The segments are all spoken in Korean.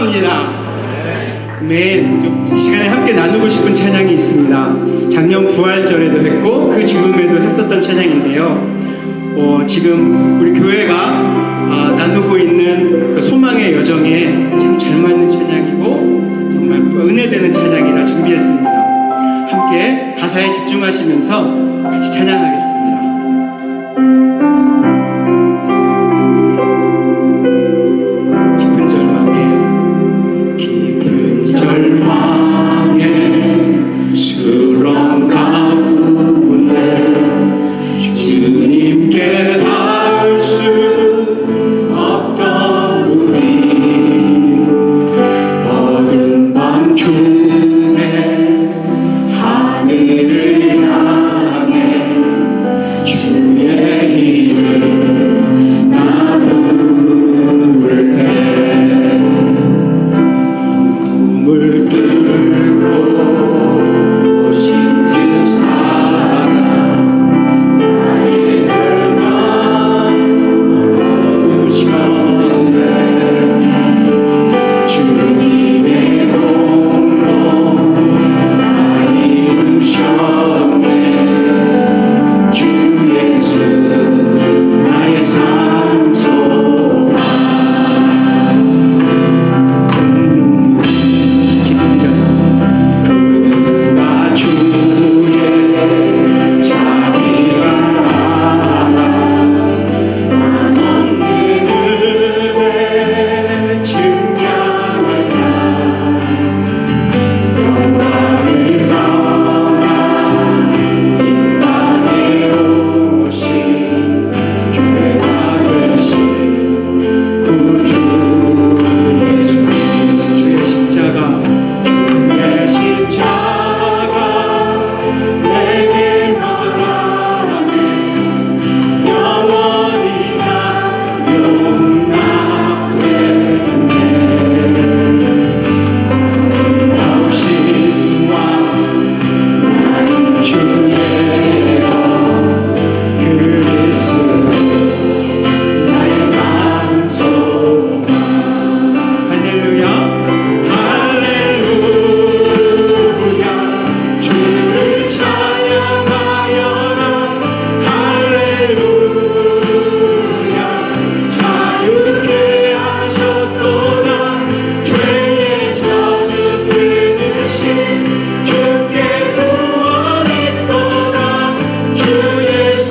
감사합니다. 네, 이 시간에 함께 나누고 싶은 찬양이 있습니다. 작년 부활절에도 했고 그 즈음에도 했었던 찬양인데요. 지금 우리 교회가 나누고 있는 그 소망의 여정에 참 잘 맞는 찬양이고 정말 은혜되는 찬양이라 준비했습니다. 함께 가사에 집중하시면서 같이 찬양하겠습니다. 절망의 수렁 가운데 주님께 닿을 수 없던 우리 어두운 밤 중에 하늘을 향해 주의 이름 나 부를 때 물 뚫고 오신 주 사랑 나의 절망 거두셨네 주님의 공로 나 이루셨네 주 예수 나의 산소가 그가 주의 자비가 알아 난 없는 은혜 증량하다 영광을 떠나 이 땅에 오신 죄가 되신 구주 예수 주의 십자가 내 십자가 내게 말하네 영원히 난 용납되네 아우신 왕 나는 주의 것 그리스도 나의 산소가 할렐루야. 할렐루야 주를 찬양하여라 할렐루야 자유케 하셨도다 죄의 저주 끊으신 주께 구원 있도다 주 예수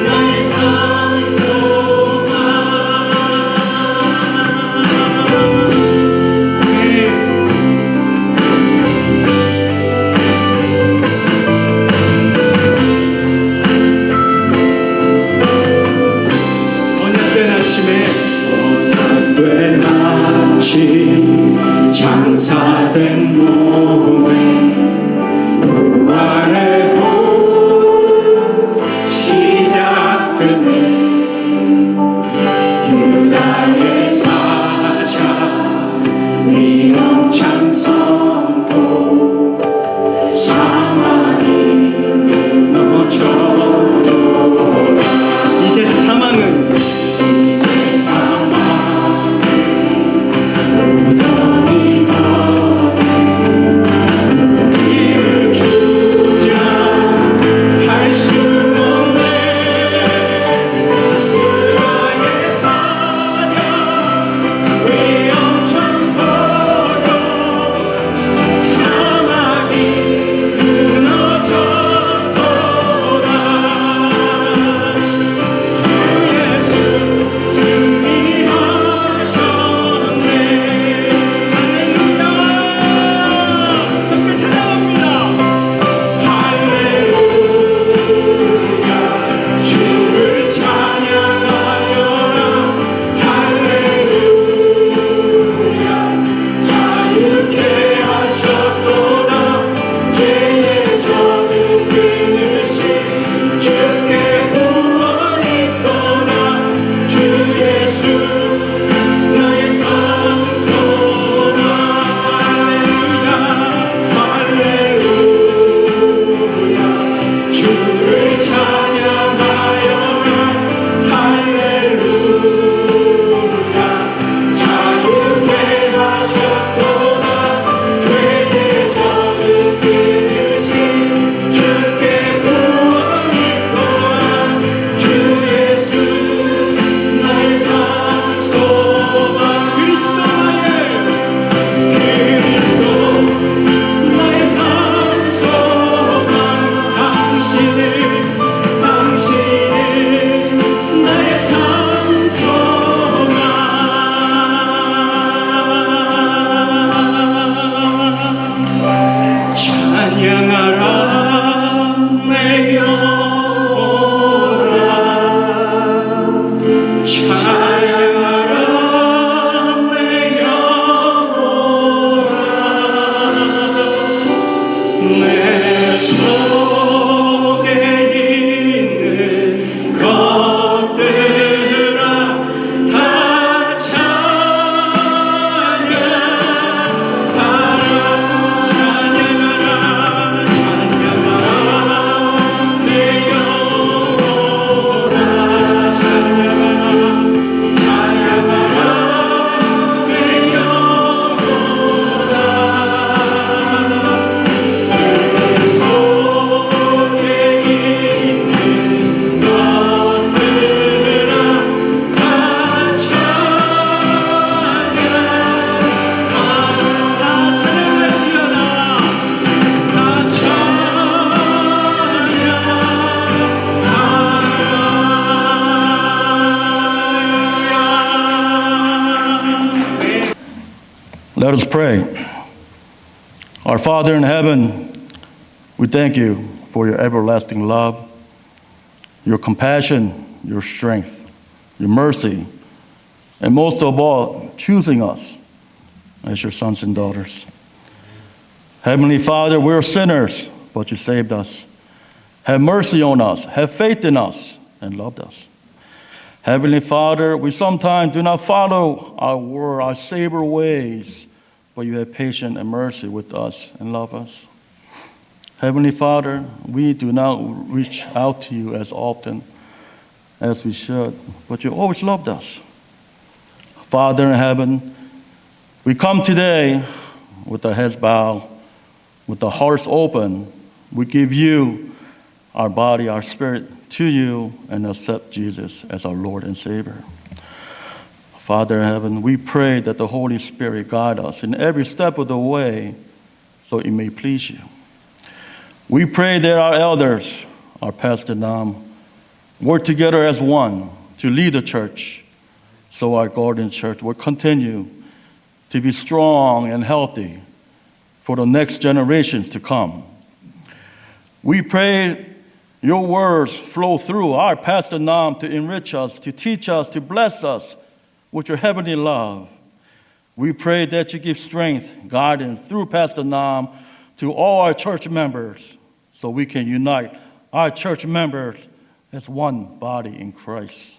나의 산소가 언약된 아침에 된 아침 장사된 몸에 부활의 복 시작되네 유다의 사자 위엄찬 선포 사망이 넘어져도다 이제 사망은 이제 사망은 무덤이 더는 우리를 주장할 수 없네 유다의 사자 위엄찬 포도 사막이 무너져도다 Let us pray. Our Father in heaven, we thank you for your everlasting love, your compassion, your strength, your mercy, and most of all, choosing us as your sons and daughters. Heavenly Father, we're sinners, but you saved us. Have mercy on us, have faith in us, and loved us. Heavenly Father, we sometimes do not follow our word, our Savior ways, but you have patience and mercy with us and love us. Heavenly Father, we do not reach out to you as often as we should, but you always loved us. Father in heaven, we come today with our heads bowed, with our hearts open. We give you our body, our spirit to you, and accept Jesus as our Lord and Savior. Father in heaven, we pray that the Holy Spirit guide us in every step of the way so it may please you. We pray that our elders, our Pastor Nam, work together as one to lead the church so our Garden Church will continue to be strong and healthy for the next generations to come. We pray your words flow through our Pastor Nam to enrich us, to teach us, to bless us with your heavenly love. We pray that you give strength, guidance through Pastor Nam to all our church members so we can unite our church members as one body in Christ.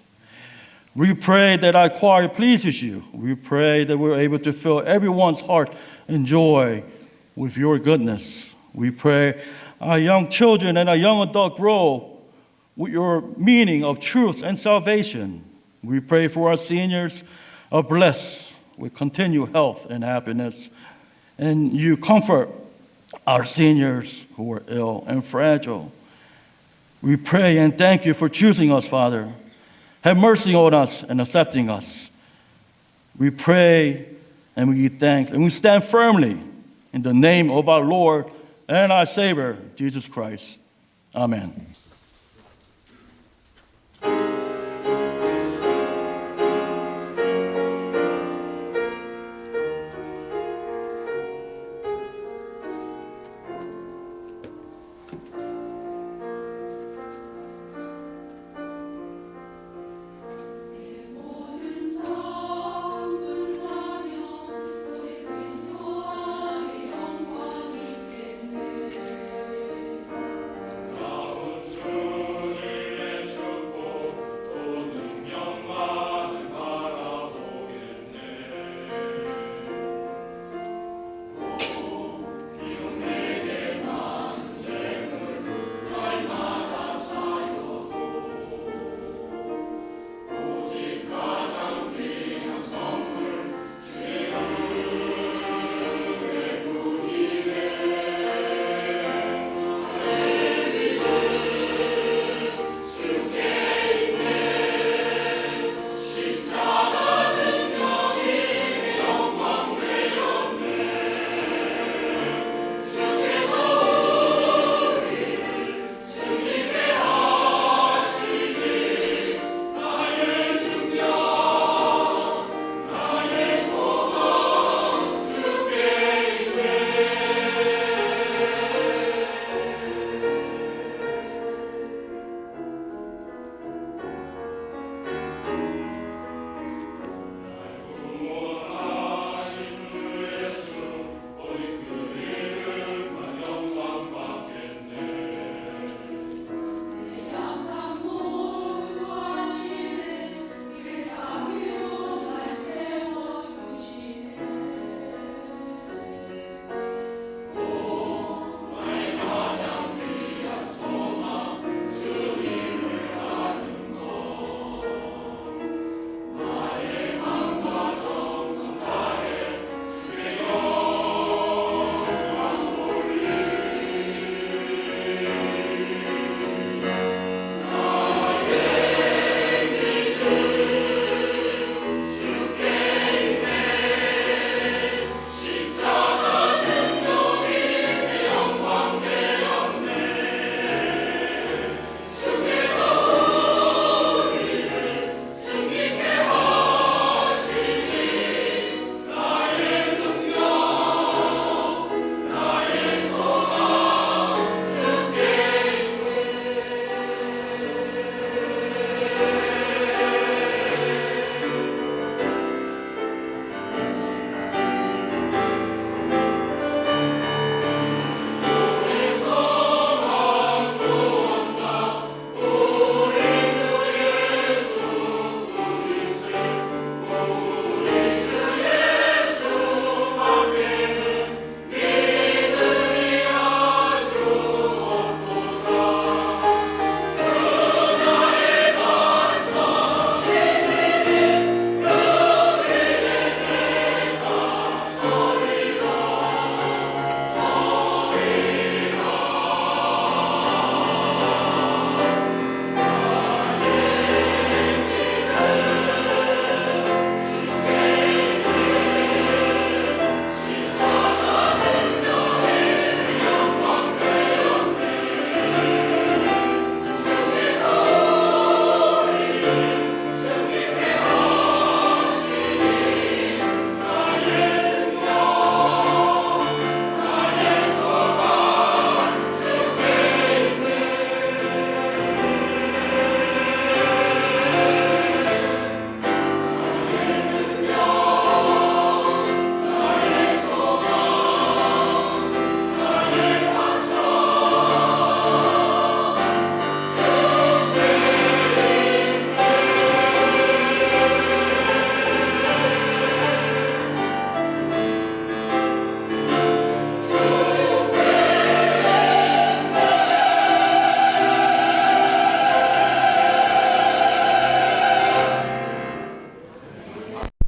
We pray that our choir pleases you. We pray that we're able to fill everyone's heart and joy with your goodness. We pray our young children and our young adult grow with your meaning of truth and salvation. We pray for our seniors are blessed with continued health and happiness. And you comfort our seniors who are ill and fragile. We pray and thank you for choosing us, Father. Have mercy on us and accepting us. We pray and we give thanks and we stand firmly in the name of our Lord and our Savior, Jesus Christ. Amen. 나온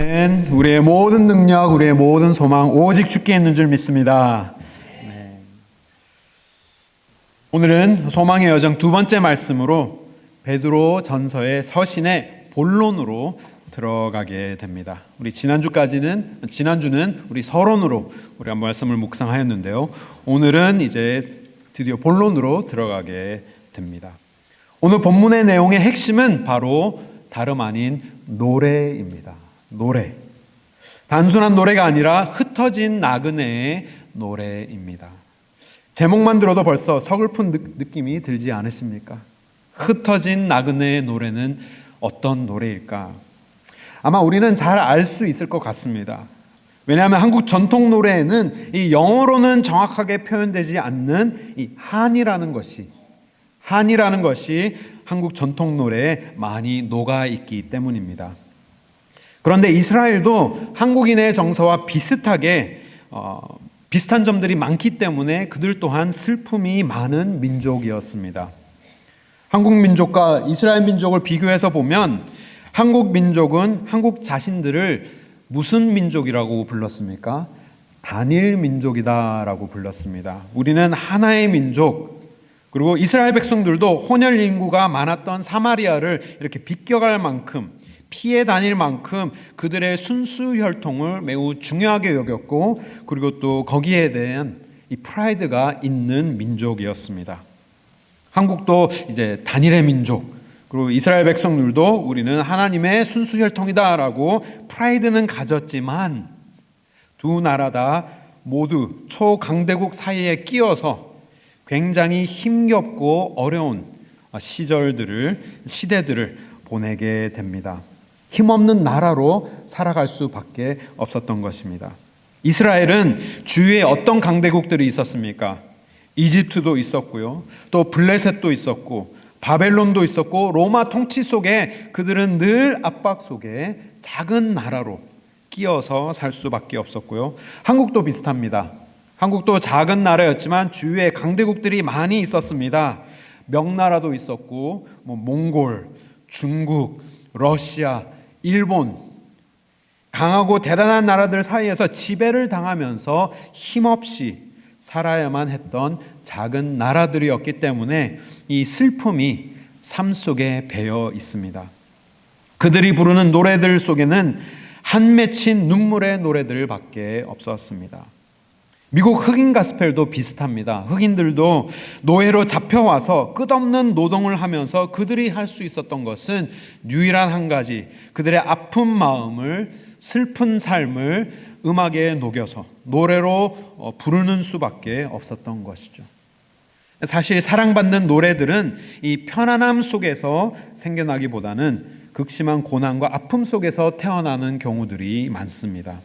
아멘. 우리의 모든 능력, 우리의 모든 소망 오직 주께 있는 줄 믿습니다. 네. 오늘은 소망의 여정 두 번째 말씀으로 베드로 전서의 서신의 본론으로 들어가게 됩니다. 우리 지난주는 우리 서론으로 우리 한 말씀을 묵상하였는데요. 오늘은 이제 드디어 본론으로 들어가게 됩니다. 오늘 본문의 내용의 핵심은 바로 다름 아닌 노래입니다. 노래. 단순한 노래가 아니라 흩어진 나그네의 노래입니다. 제목만 들어도 벌써 서글픈 느낌이 들지 않으십니까? 흩어진 나그네의 노래는 어떤 노래일까? 아마 우리는 잘 알 수 있을 것 같습니다. 왜냐하면 한국 전통 노래에는 이 영어로는 정확하게 표현되지 않는 이 한이라는 것이 한국 전통 노래에 많이 녹아 있기 때문입니다. 그런데 이스라엘도 한국인의 정서와 비슷하게 비슷한 점들이 많기 때문에 그들 또한 슬픔이 많은 민족이었습니다. 한국 민족과 이스라엘 민족을 비교해서 보면 한국 민족은 한국 자신들을 무슨 민족이라고 불렀습니까? 단일 민족이다라고 불렀습니다. 우리는 하나의 민족, 그리고 이스라엘 백성들도 혼혈 인구가 많았던 사마리아를 이렇게 비껴갈 만큼, 피해 다닐 만큼 그들의 순수 혈통을 매우 중요하게 여겼고, 그리고 또 거기에 대한 이 프라이드가 있는 민족이었습니다. 한국도 이제 단일의 민족, 그리고 이스라엘 백성들도 우리는 하나님의 순수 혈통이다라고 프라이드는 가졌지만 두 나라 다 모두 초강대국 사이에 끼어서 굉장히 힘겹고 어려운 시대들을 보내게 됩니다. 힘없는 나라로 살아갈 수밖에 없었던 것입니다. 이스라엘은 주위에 어떤 강대국들이 있었습니까? 이집트도 있었고요. 또 블레셋도 있었고 바벨론도 있었고 로마 통치 속에 그들은 늘 압박 속에 작은 나라로 끼어서 살 수밖에 없었고요. 한국도 비슷합니다. 한국도 작은 나라였지만 주위에 강대국들이 많이 있었습니다. 명나라도 있었고 몽골, 중국, 러시아, 일본, 강하고 대단한 나라들 사이에서 지배를 당하면서 힘없이 살아야만 했던 작은 나라들이었기 때문에 이 슬픔이 삶 속에 배어 있습니다. 그들이 부르는 노래들 속에는 한 맺힌 눈물의 노래들밖에 없었습니다. 미국 흑인 가스펠도 비슷합니다. 흑인들도 노예로 잡혀와서 끝없는 노동을 하면서 그들이 할 수 있었던 것은 유일한 한 가지, 그들의 아픈 마음을, 슬픈 삶을 음악에 녹여서 노래로 부르는 수밖에 없었던 것이죠. 사실 사랑받는 노래들은 이 편안함 속에서 생겨나기보다는 극심한 고난과 아픔 속에서 태어나는 경우들이 많습니다.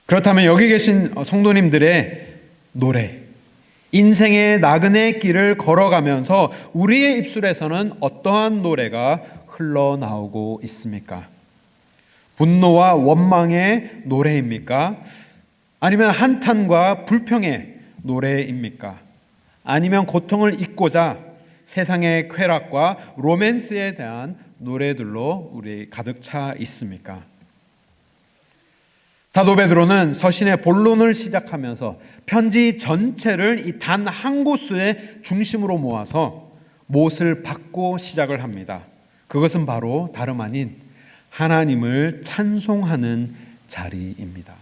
그렇다면 여기 계신 성도님들의 노래, 인생의 나그네 길을 걸어가면서 우리의 입술에서는 어떠한 노래가 흘러나오고 있습니까? 분노와 원망의 노래입니까? 아니면 한탄과 불평의 노래입니까? 아니면 고통을 잊고자 세상의 쾌락과 로맨스에 대한 노래들로 우리 가득 차 있습니까? 사도 베드로는 서신의 본론을 시작하면서 편지 전체를 이 단 한 곳의 중심으로 모아서 못을 박고 시작을 합니다. 그것은 바로 다름 아닌 하나님을 찬송하는 자리입니다.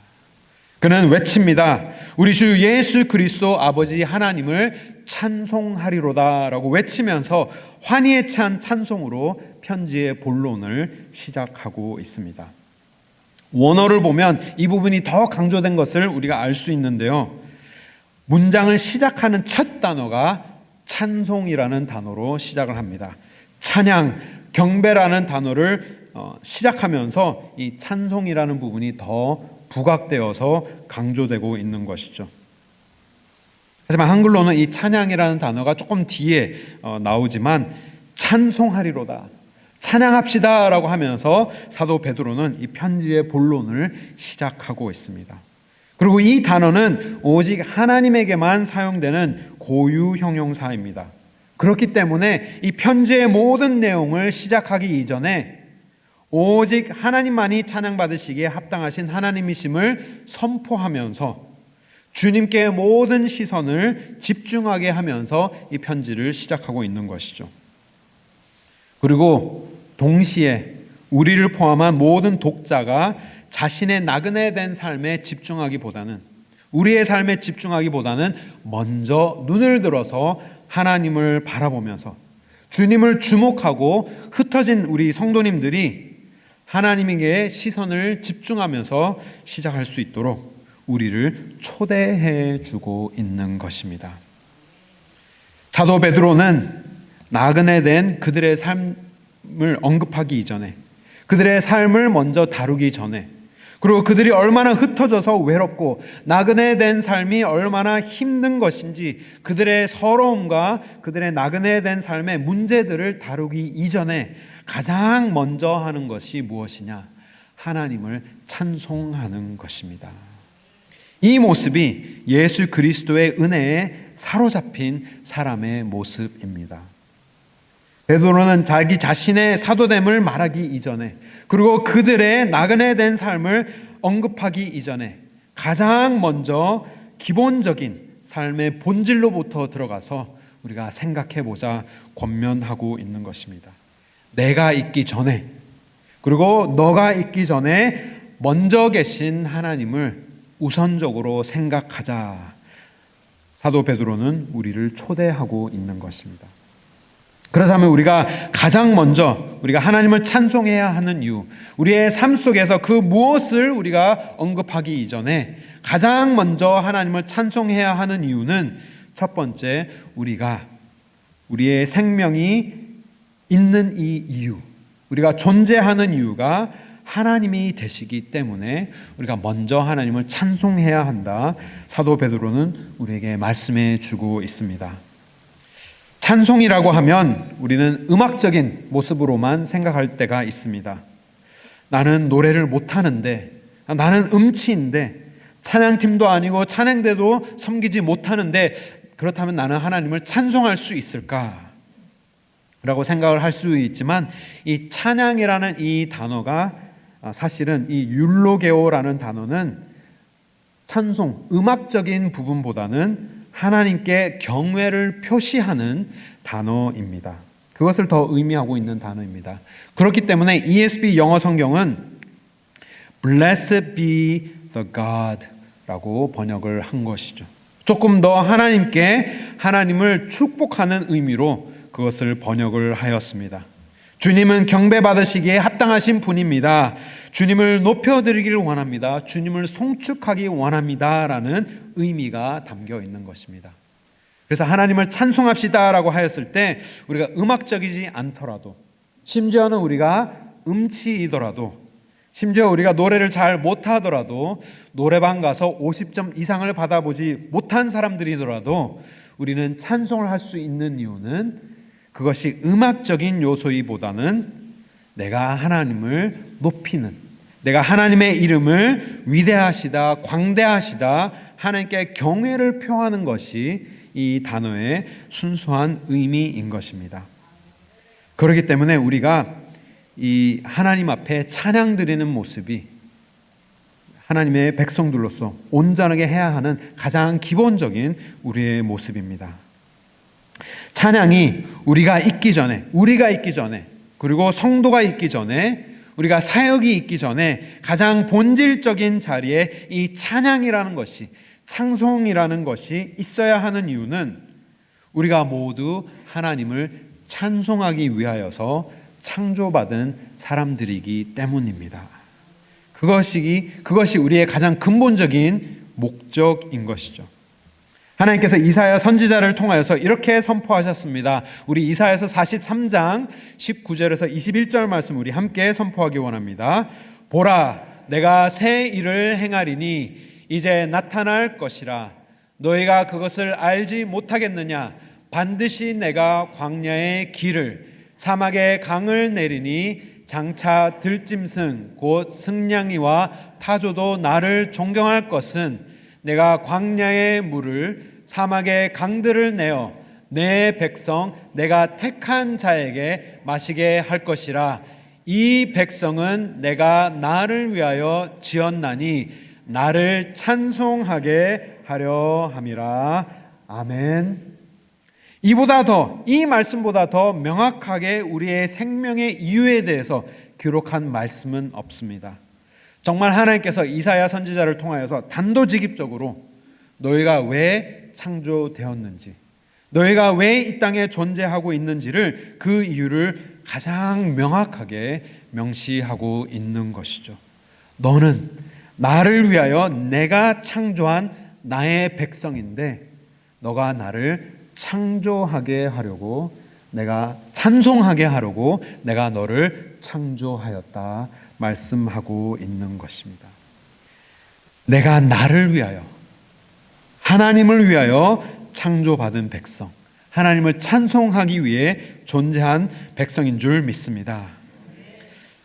그는 외칩니다. 우리 주 예수 그리스도 아버지 하나님을 찬송하리로다라고 외치면서 환희에 찬 찬송으로 편지의 본론을 시작하고 있습니다. 원어를 보면 이 부분이 더 강조된 것을 우리가 알 수 있는데요. 문장을 시작하는 첫 단어가 찬송이라는 단어로 시작을 합니다. 찬양, 경배라는 단어를 시작하면서 이 찬송이라는 부분이 더 부각되어서 강조되고 있는 것이죠. 하지만 한글로는 이 찬양이라는 단어가 조금 뒤에 나오지만 찬송하리로다, 찬양합시다 라고 하면서 사도 베드로는 이 편지의 본론을 시작하고 있습니다. 그리고 이 단어는 오직 하나님에게만 사용되는 고유 형용사입니다. 그렇기 때문에 이 편지의 모든 내용을 시작하기 이전에 오직 하나님만이 찬양받으시기에 합당하신 하나님이심을 선포하면서 주님께 모든 시선을 집중하게 하면서 이 편지를 시작하고 있는 것이죠. 그리고 동시에 우리를 포함한 모든 독자가 자신의 나그네 된 삶에 집중하기보다는, 우리의 삶에 집중하기보다는 먼저 눈을 들어서 하나님을 바라보면서 주님을 주목하고 흩어진 우리 성도님들이 하나님에게 시선을 집중하면서 시작할 수 있도록 우리를 초대해 주고 있는 것입니다. 사도 베드로는 나그네 된 그들의 삶을 언급하기 이전에, 그들의 삶을 먼저 다루기 전에, 그리고 그들이 얼마나 흩어져서 외롭고 나그네 된 삶이 얼마나 힘든 것인지 그들의 서러움과 그들의 나그네 된 삶의 문제들을 다루기 이전에 가장 먼저 하는 것이 무엇이냐? 하나님을 찬송하는 것입니다. 이 모습이 예수 그리스도의 은혜에 사로잡힌 사람의 모습입니다. 베드로는 자기 자신의 사도됨을 말하기 이전에, 그리고 그들의 나그네 된 삶을 언급하기 이전에 가장 먼저 기본적인 삶의 본질로부터 들어가서 우리가 생각해보자 권면하고 있는 것입니다. 내가 있기 전에, 그리고 너가 있기 전에 먼저 계신 하나님을 우선적으로 생각하자. 사도 베드로는 우리를 초대하고 있는 것입니다. 그렇다면 우리가 가장 먼저 우리가 하나님을 찬송해야 하는 이유, 우리의 삶 속에서 그 무엇을 우리가 언급하기 이전에 가장 먼저 하나님을 찬송해야 하는 이유는, 첫 번째, 우리가 우리의 생명이 있는 이 이유, 우리가 존재하는 이유가 하나님이 되시기 때문에 우리가 먼저 하나님을 찬송해야 한다. 사도 베드로는 우리에게 말씀해 주고 있습니다. 찬송이라고 하면 우리는 음악적인 모습으로만 생각할 때가 있습니다. 나는 노래를 못하는데, 나는 음치인데, 찬양팀도 아니고 찬양대도 섬기지 못하는데 그렇다면 나는 하나님을 찬송할 수 있을까? 라고 생각을 할 수 있지만, 이 찬양이라는 이 단어가 사실은 이 율로게오라는 단어는 찬송, 음악적인 부분보다는 하나님께 경외를 표시하는 단어입니다. 그것을 더 의미하고 있는 단어입니다. 그렇기 때문에 ESV 영어 성경은 Blessed be the God 라고 번역을 한 것이죠. 조금 더 하나님을 축복하는 의미로 그것을 번역을 하였습니다. 주님은 경배받으시기에 합당하신 분입니다. 주님을 높여드리기를 원합니다. 주님을 송축하기 원합니다. 라는 의미가 담겨 있는 것입니다. 그래서 하나님을 찬송합시다라고 하였을 때 우리가 음악적이지 않더라도, 심지어는 우리가 음치이더라도, 심지어 우리가 노래를 잘 못하더라도, 노래방 가서 50점 이상을 받아보지 못한 사람들이더라도 우리는 찬송을 할 수 있는 이유는 그것이 음악적인 요소이보다는 내가 하나님을 높이는, 내가 하나님의 이름을 위대하시다, 광대하시다, 하나님께 경외를 표하는 것이 이 단어의 순수한 의미인 것입니다. 그렇기 때문에 우리가 이 하나님 앞에 찬양 드리는 모습이 하나님의 백성들로서 온전하게 해야 하는 가장 기본적인 우리의 모습입니다. 찬양이 우리가 있기 전에, 그리고 성도가 있기 전에, 우리가 사역이 있기 전에 가장 본질적인 자리에 이 찬양이라는 것이, 찬송이라는 것이 있어야 하는 이유는 우리가 모두 하나님을 찬송하기 위하여서 창조받은 사람들이기 때문입니다. 그것이 우리의 가장 근본적인 목적인 것이죠. 하나님께서 이사야 선지자를 통하여서 이렇게 선포하셨습니다. 우리 이사야서 43장 19절에서 21절 말씀 우리 함께 선포하기 원합니다. 보라, 내가 새 일을 행하리니 이제 나타날 것이라. 너희가 그것을 알지 못하겠느냐? 반드시 내가 광야의 길을, 사막의 강을 내리니 장차 들짐승 곧 승냥이와 타조도 나를 존경할 것은 내가 광야의 물을, 사막의 강들을 내어 내 백성 내가 택한 자에게 마시게 할 것이라. 이 백성은 내가 나를 위하여 지었나니 나를 찬송하게 하려 함이라. 아멘. 이 말씀보다 더 명확하게 우리의 생명의 이유에 대해서 기록한 말씀은 없습니다. 정말 하나님께서 이사야 선지자를 통하여서 단도직입적으로 너희가 왜 창조되었는지, 너희가 왜 이 땅에 존재하고 있는지를, 그 이유를 가장 명확하게 명시하고 있는 것이죠. 너는 나를 위하여 내가 창조한 나의 백성인데 너가 나를 창조하게 하려고, 내가 찬송하게 하려고 내가 너를 창조하였다 말씀하고 있는 것입니다. 내가 나를 위하여, 하나님을 위하여 창조받은 백성, 하나님을 찬송하기 위해 존재한 백성인 줄 믿습니다.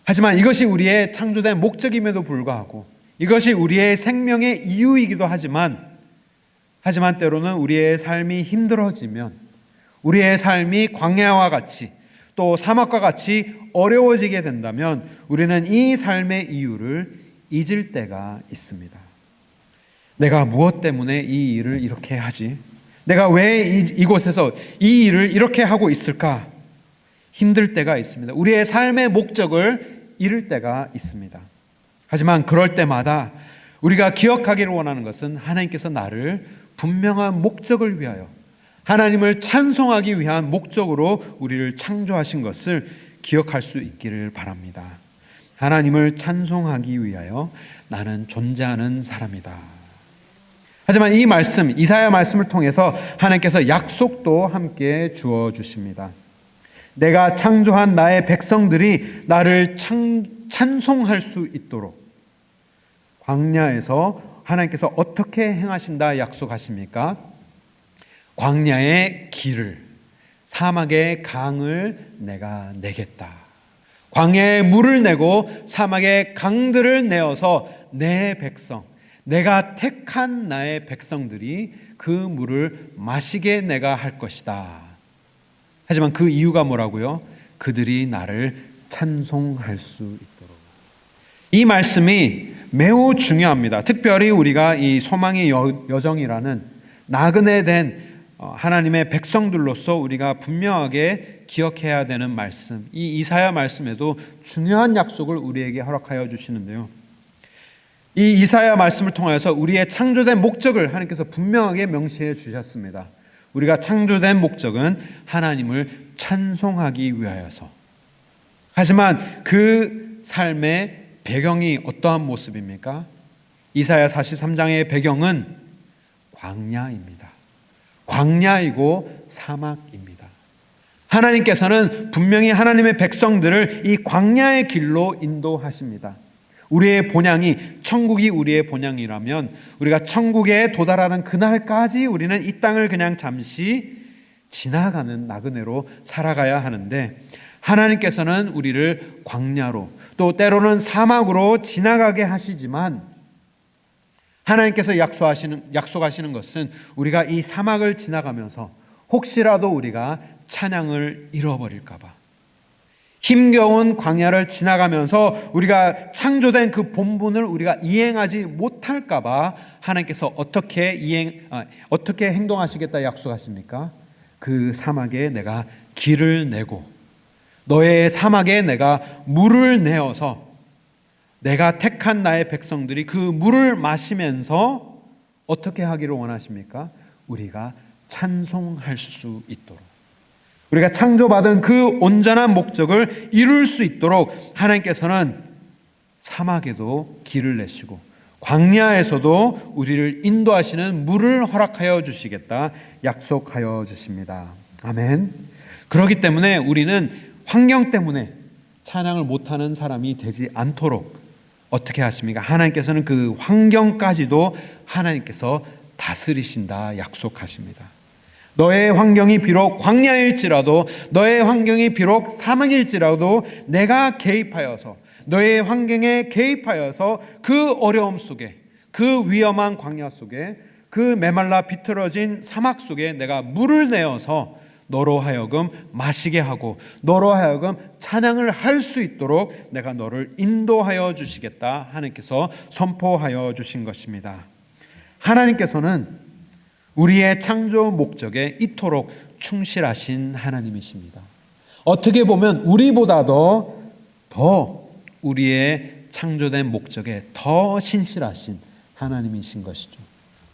하지만 이것이 우리의 창조된 목적임에도 불구하고, 이것이 우리의 생명의 이유이기도 하지만 때로는 우리의 삶이 힘들어지면, 우리의 삶이 광야와 같이 또 사막과 같이 어려워지게 된다면 우리는 이 삶의 이유를 잊을 때가 있습니다. 내가 무엇 때문에 이 일을 이렇게 하지? 내가 왜 이곳에서 이 일을 이렇게 하고 있을까? 힘들 때가 있습니다. 우리의 삶의 목적을 잃을 때가 있습니다. 하지만 그럴 때마다 우리가 기억하기를 원하는 것은 하나님께서 나를 분명한 목적을 위하여, 하나님을 찬송하기 위한 목적으로 우리를 창조하신 것을 기억할 수 있기를 바랍니다. 하나님을 찬송하기 위하여 나는 존재하는 사람이다. 하지만 이 말씀, 이사야 말씀을 통해서 하나님께서 약속도 함께 주어 주십니다. 내가 창조한 나의 백성들이 나를 찬송할 수 있도록 광야에서 하나님께서 어떻게 행하신다 약속하십니까? 광야의 길을, 사막의 강을 내가 내겠다. 광야에 물을 내고 사막의 강들을 내어서 내 백성, 내가 택한 나의 백성들이 그 물을 마시게 내가 할 것이다. 하지만 그 이유가 뭐라고요? 그들이 나를 찬송할 수 있도록. 이 말씀이 매우 중요합니다. 특별히 우리가 이 소망의 여정이라는 나그네 된 하나님의 백성들로서 우리가 분명하게 기억해야 되는 말씀, 이 이사야 말씀에도 중요한 약속을 우리에게 허락하여 주시는데요. 이 이사야 말씀을 통해서 우리의 창조된 목적을 하나님께서 분명하게 명시해 주셨습니다. 우리가 창조된 목적은 하나님을 찬송하기 위하여서. 하지만 그 삶의 배경이 어떠한 모습입니까? 이사야 43장의 배경은 광야입니다. 광야이고 사막입니다. 하나님께서는 분명히 하나님의 백성들을 이 광야의 길로 인도하십니다. 우리의 본향이, 천국이 우리의 본향이라면 우리가 천국에 도달하는 그날까지 우리는 이 땅을 그냥 잠시 지나가는 나그네로 살아가야 하는데, 하나님께서는 우리를 광야로 또 때로는 사막으로 지나가게 하시지만, 하나님께서 약속하시는 것은 우리가 이 사막을 지나가면서 혹시라도 우리가 찬양을 잃어버릴까 봐, 힘겨운 광야를 지나가면서 우리가 창조된 그 본분을 우리가 이행하지 못할까 봐 하나님께서 어떻게 행동하시겠다 약속하십니까? 그 사막에 내가 길을 내고 너의 사막에 내가 물을 내어서 내가 택한 나의 백성들이 그 물을 마시면서 어떻게 하기를 원하십니까? 우리가 찬송할 수 있도록, 우리가 창조받은 그 온전한 목적을 이룰 수 있도록 하나님께서는 사막에도 길을 내시고 광야에서도 우리를 인도하시는 물을 허락하여 주시겠다 약속하여 주십니다. 아멘. 그렇기 때문에 우리는 환경 때문에 찬양을 못하는 사람이 되지 않도록 어떻게 하십니까? 하나님께서는 그 환경까지도 하나님께서 다스리신다 약속하십니다. 너의 환경이 비록 광야일지라도, 너의 환경이 비록 사막일지라도 내가 개입하여서, 너의 환경에 개입하여서 그 어려움 속에, 그 위험한 광야 속에, 그 메말라 비틀어진 사막 속에 내가 물을 내어서 너로 하여금 마시게 하고 너로 하여금 찬양을 할 수 있도록 내가 너를 인도하여 주시겠다 하나님께서 선포하여 주신 것입니다. 하나님께서는 우리의 창조 목적에 이토록 충실하신 하나님이십니다. 어떻게 보면 우리보다도 더 우리의 창조된 목적에 더 신실하신 하나님이신 것이죠.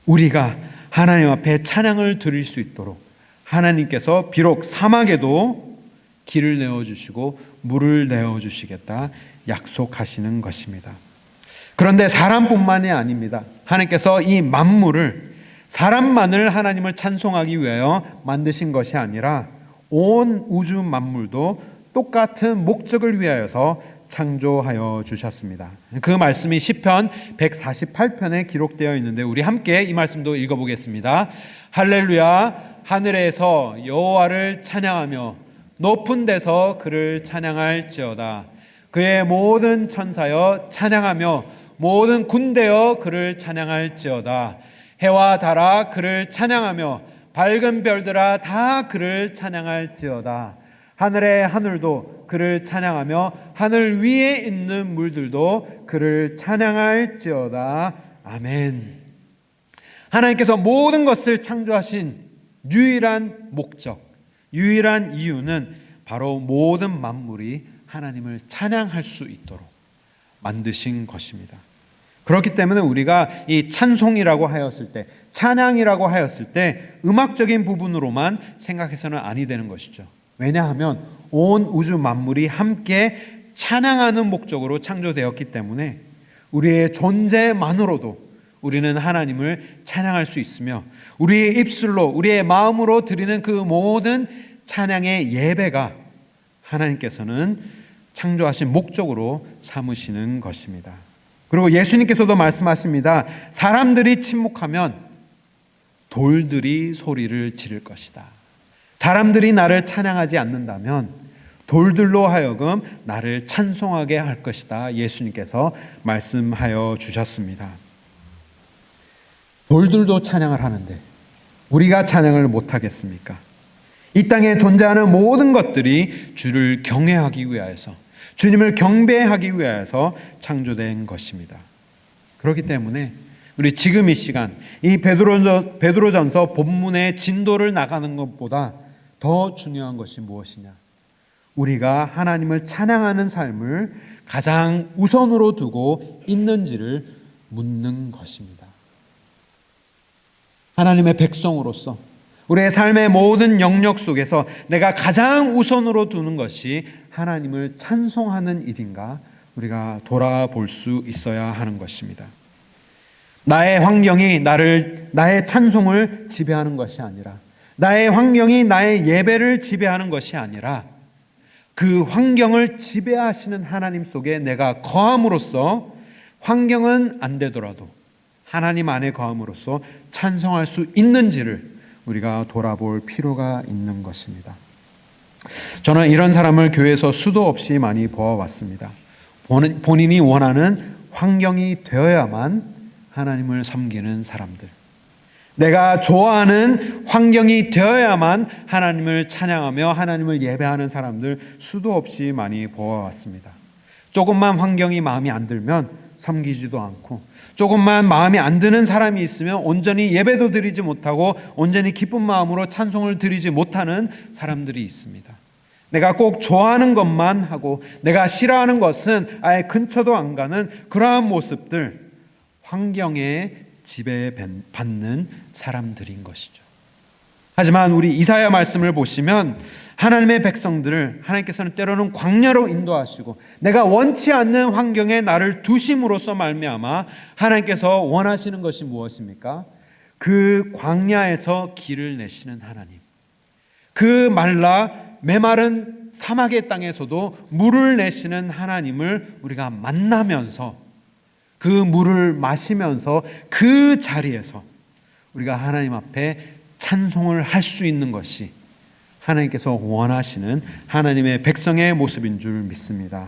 우리가 하나님 앞에 찬양을 드릴 수 있도록 하나님께서 비록 사막에도 길을 내어주시고 물을 내어주시겠다 약속하시는 것입니다. 그런데 사람뿐만이 아닙니다. 하나님께서 이 만물을 사람만을 하나님을 찬송하기 위하여 만드신 것이 아니라 온 우주 만물도 똑같은 목적을 위하여서 창조하여 주셨습니다. 그 말씀이 시편 148편에 기록되어 있는데 우리 함께 이 말씀도 읽어보겠습니다. 할렐루야, 하늘에서 여호와를 찬양하며 높은 데서 그를 찬양할지어다. 그의 모든 천사여 찬양하며 모든 군대여 그를 찬양할지어다. 해와 달아 그를 찬양하며 밝은 별들아 다 그를 찬양할지어다. 하늘의 하늘도 그를 찬양하며 하늘 위에 있는 물들도 그를 찬양할지어다. 아멘. 하나님께서 모든 것을 창조하신 유일한 목적, 유일한 이유는 바로 모든 만물이 하나님을 찬양할 수 있도록 만드신 것입니다. 그렇기 때문에 우리가 이 찬송이라고 하였을 때, 찬양이라고 하였을 때 음악적인 부분으로만 생각해서는 아니 되는 것이죠. 왜냐하면 온 우주 만물이 함께 찬양하는 목적으로 창조되었기 때문에 우리의 존재만으로도 우리는 하나님을 찬양할 수 있으며 우리의 입술로 우리의 마음으로 드리는 그 모든 찬양의 예배가 하나님께서는 창조하신 목적으로 삼으시는 것입니다. 그리고 예수님께서도 말씀하십니다. 사람들이 침묵하면 돌들이 소리를 지를 것이다. 사람들이 나를 찬양하지 않는다면 돌들로 하여금 나를 찬송하게 할 것이다. 예수님께서 말씀하여 주셨습니다. 돌들도 찬양을 하는데 우리가 찬양을 못하겠습니까? 이 땅에 존재하는 모든 것들이 주를 경외하기 위하여서, 주님을 경배하기 위하여서 창조된 것입니다. 그렇기 때문에 우리 지금 이 시간 이 베드로전서 본문의 진도를 나가는 것보다 더 중요한 것이 무엇이냐? 우리가 하나님을 찬양하는 삶을 가장 우선으로 두고 있는지를 묻는 것입니다. 하나님의 백성으로서 우리의 삶의 모든 영역 속에서 내가 가장 우선으로 두는 것이 하나님을 찬송하는 일인가 우리가 돌아볼 수 있어야 하는 것입니다. 나의 환경이 나의 찬송을 지배하는 것이 아니라, 나의 환경이 나의 예배를 지배하는 것이 아니라 그 환경을 지배하시는 하나님 속에 내가 거함으로써 환경은 안 되더라도 하나님 안에 거함으로써 찬송할 수 있는지를 우리가 돌아볼 필요가 있는 것입니다. 저는 이런 사람을 교회에서 수도 없이 많이 보아왔습니다. 본인이 원하는 환경이 되어야만 하나님을 섬기는 사람들, 내가 좋아하는 환경이 되어야만 하나님을 찬양하며 하나님을 예배하는 사람들 수도 없이 많이 보아왔습니다. 조금만 환경이 마음에 안 들면 섬기지도 않고, 조금만 마음에 안 드는 사람이 있으면 온전히 예배도 드리지 못하고 온전히 기쁜 마음으로 찬송을 드리지 못하는 사람들이 있습니다. 내가 꼭 좋아하는 것만 하고 내가 싫어하는 것은 아예 근처도 안 가는 그러한 모습들, 환경에 지배받는 사람들인 것이죠. 하지만 우리 이사야 말씀을 보시면 하나님의 백성들을 하나님께서는 때로는 광야로 인도하시고 내가 원치 않는 환경에 나를 두심으로써 말미암아 하나님께서 원하시는 것이 무엇입니까? 그 광야에서 길을 내시는 하나님, 그 메마른 사막의 땅에서도 물을 내시는 하나님을 우리가 만나면서 그 물을 마시면서 그 자리에서 우리가 하나님 앞에 찬송을 할 수 있는 것이 하나님께서 원하시는 하나님의 백성의 모습인 줄 믿습니다.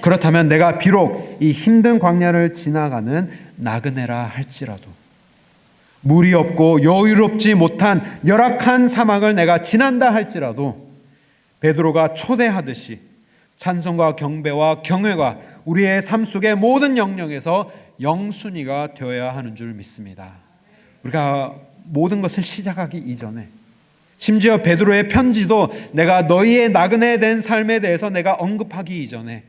그렇다면 내가 비록 이 힘든 광야를 지나가는 나그네라 할지라도, 물이 없고 여유롭지 못한 열악한 사막을 내가 지난다 할지라도 베드로가 초대하듯이 찬송과 경배와 경외가 우리의 삶 속의 모든 영역에서 영순위가 되어야 하는 줄 믿습니다. 우리가 모든 것을 시작하기 이전에, 심지어 베드로의 편지도 내가 너희의 나그네 된 삶에 대해서 내가 언급하기 이전에,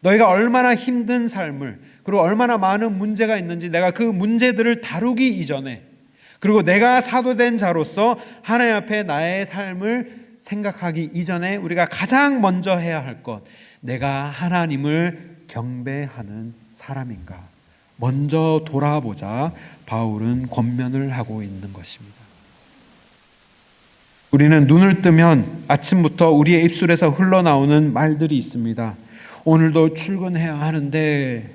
너희가 얼마나 힘든 삶을, 그리고 얼마나 많은 문제가 있는지 내가 그 문제들을 다루기 이전에, 그리고 내가 사도된 자로서 하나님 앞에 나의 삶을 생각하기 이전에 우리가 가장 먼저 해야 할 것, 내가 하나님을 경배하는 사람인가 먼저 돌아보자 바울은 권면을 하고 있는 것입니다. 우리는 눈을 뜨면 아침부터 우리의 입술에서 흘러나오는 말들이 있습니다. 오늘도 출근해야 하는데,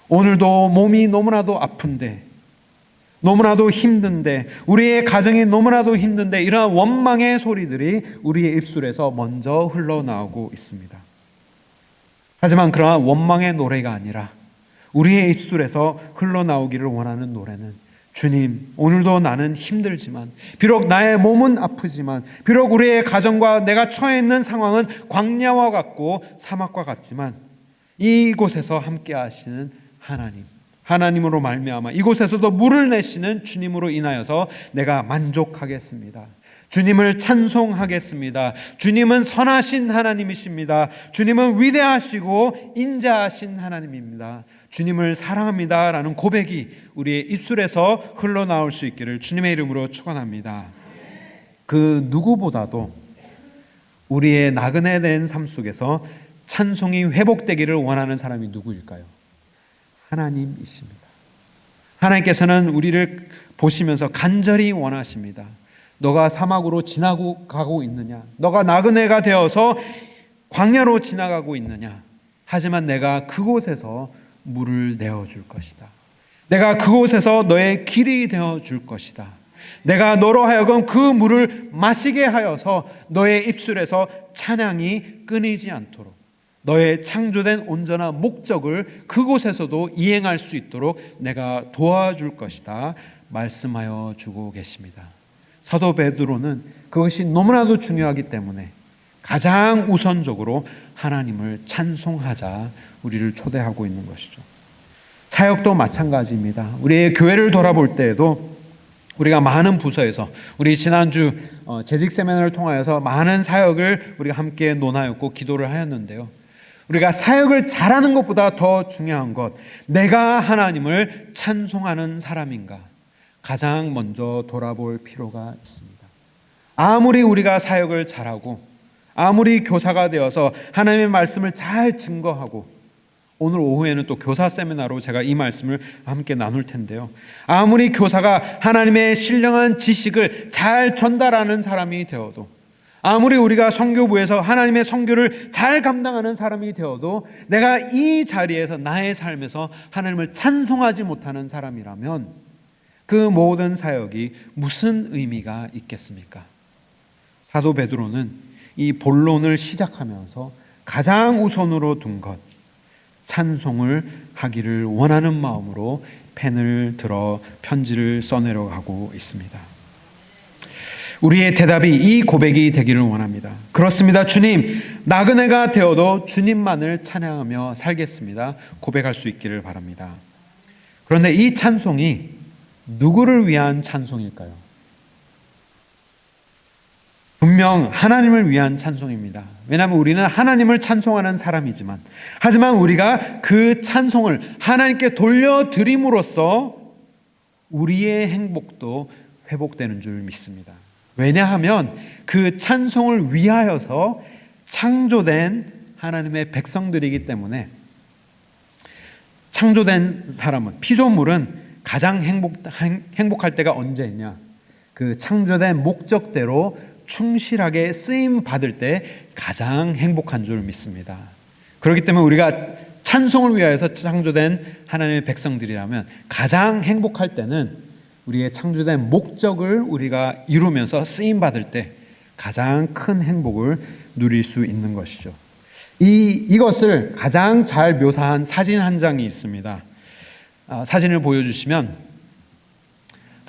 오늘도 몸이 너무나도 아픈데, 너무나도 힘든데, 우리의 가정이 너무나도 힘든데, 이러한 원망의 소리들이 우리의 입술에서 먼저 흘러나오고 있습니다. 하지만 그러한 원망의 노래가 아니라 우리의 입술에서 흘러나오기를 원하는 노래는, 주님, 오늘도 나는 힘들지만, 비록 나의 몸은 아프지만, 비록 우리의 가정과 내가 처해 있는 상황은 광야와 같고 사막과 같지만, 이곳에서 함께 하시는 하나님, 하나님으로 말미암아 이곳에서도 물을 내시는 주님으로 인하여서 내가 만족하겠습니다. 주님을 찬송하겠습니다. 주님은 선하신 하나님이십니다. 주님은 위대하시고 인자하신 하나님입니다. 주님을 사랑합니다 라는 고백이 우리의 입술에서 흘러나올 수 있기를 주님의 이름으로 축원합니다. 그 누구보다도 우리의 나그네 된 삶 속에서 찬송이 회복되기를 원하는 사람이 누구일까요? 하나님이십니다. 하나님께서는 우리를 보시면서 간절히 원하십니다. 너가 사막으로 지나고 가고 있느냐? 너가 나그네가 되어서 광야로 지나가고 있느냐? 하지만 내가 그곳에서 물을 내어줄 것이다. 내가 그곳에서 너의 길이 되어줄 것이다. 내가 너로 하여금 그 물을 마시게 하여서 너의 입술에서 찬양이 끊이지 않도록, 너의 창조된 온전한 목적을 그곳에서도 이행할 수 있도록 내가 도와줄 것이다 말씀하여 주고 계십니다. 사도 베드로는 그것이 너무나도 중요하기 때문에 가장 우선적으로 하나님을 찬송하자 우리를 초대하고 있는 것이죠. 사역도 마찬가지입니다. 우리의 교회를 돌아볼 때에도 우리가 많은 부서에서, 우리 지난주 재직 세미나를 통하여서 많은 사역을 우리가 함께 논하였고 기도를 하였는데요. 우리가 사역을 잘하는 것보다 더 중요한 것, 내가 하나님을 찬송하는 사람인가 가장 먼저 돌아볼 필요가 있습니다. 아무리 우리가 사역을 잘하고, 아무리 교사가 되어서 하나님의 말씀을 잘 증거하고, 오늘 오후에는 또 교사 세미나로 제가 이 말씀을 함께 나눌 텐데요. 아무리 교사가 하나님의 신령한 지식을 잘 전달하는 사람이 되어도, 아무리 우리가 선교부에서 하나님의 선교를 잘 감당하는 사람이 되어도 내가 이 자리에서 나의 삶에서 하나님을 찬송하지 못하는 사람이라면 그 모든 사역이 무슨 의미가 있겠습니까? 사도 베드로는 이 본론을 시작하면서 가장 우선으로 둔 것, 찬송을 하기를 원하는 마음으로 펜을 들어 편지를 써내려가고 있습니다. 우리의 대답이 이 고백이 되기를 원합니다. 그렇습니다. 주님, 나그네가 되어도 주님만을 찬양하며 살겠습니다. 고백할 수 있기를 바랍니다. 그런데 이 찬송이 누구를 위한 찬송일까요? 분명 하나님을 위한 찬송입니다. 왜냐하면 우리는 하나님을 찬송하는 사람이지만, 하지만 우리가 그 찬송을 하나님께 돌려드림으로써 우리의 행복도 회복되는 줄 믿습니다. 왜냐하면 그 찬송을 위하여서 창조된 하나님의 백성들이기 때문에, 창조된 사람은, 피조물은 가장 행복할 때가 언제냐? 그 창조된 목적대로 충실하게 쓰임 받을 때 가장 행복한 줄 믿습니다. 그렇기 때문에 우리가 찬송을 위하여서 창조된 하나님의 백성들이라면 가장 행복할 때는 우리의 창조된 목적을 우리가 이루면서 쓰임 받을 때 가장 큰 행복을 누릴 수 있는 것이죠. 이것을 가장 잘 묘사한 사진 한 장이 있습니다. 사진을 보여주시면,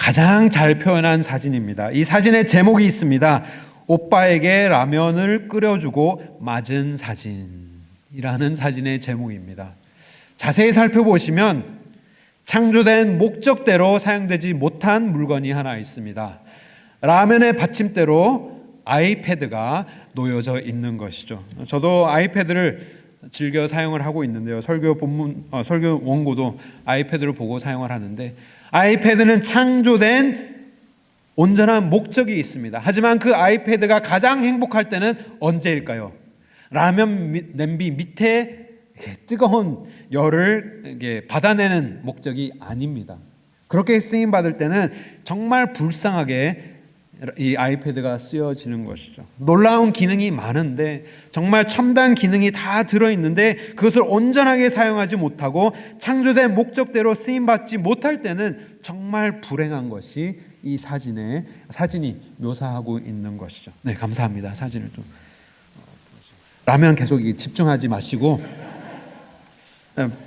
가장 잘 표현한 사진입니다. 이 사진의 제목이 있습니다. 오빠에게 라면을 끓여주고 맞은 사진이라는 사진의 제목입니다. 자세히 살펴보시면 창조된 목적대로 사용되지 못한 물건이 하나 있습니다. 라면의 받침대로 아이패드가 놓여져 있는 것이죠. 저도 아이패드를 즐겨 사용을 하고 있는데요. 설교 원고도 아이패드를 보고 사용을 하는데, 아이패드는 창조된 온전한 목적이 있습니다. 하지만 그 아이패드가 가장 행복할 때는 언제일까요? 라면 냄비 밑에 뜨거운 열을 받아내는 목적이 아닙니다. 그렇게 쓰임 받을 때는 정말 불쌍하게 이 아이패드가 쓰여지는 것이죠. 놀라운 기능이 많은데, 정말 첨단 기능이 다 들어있는데 그것을 온전하게 사용하지 못하고 창조된 목적대로 쓰임받지 못할 때는 정말 불행한 것이 이 사진이 묘사하고 있는 것이죠. 네, 감사합니다. 사진을 좀 라면 계속 집중하지 마시고,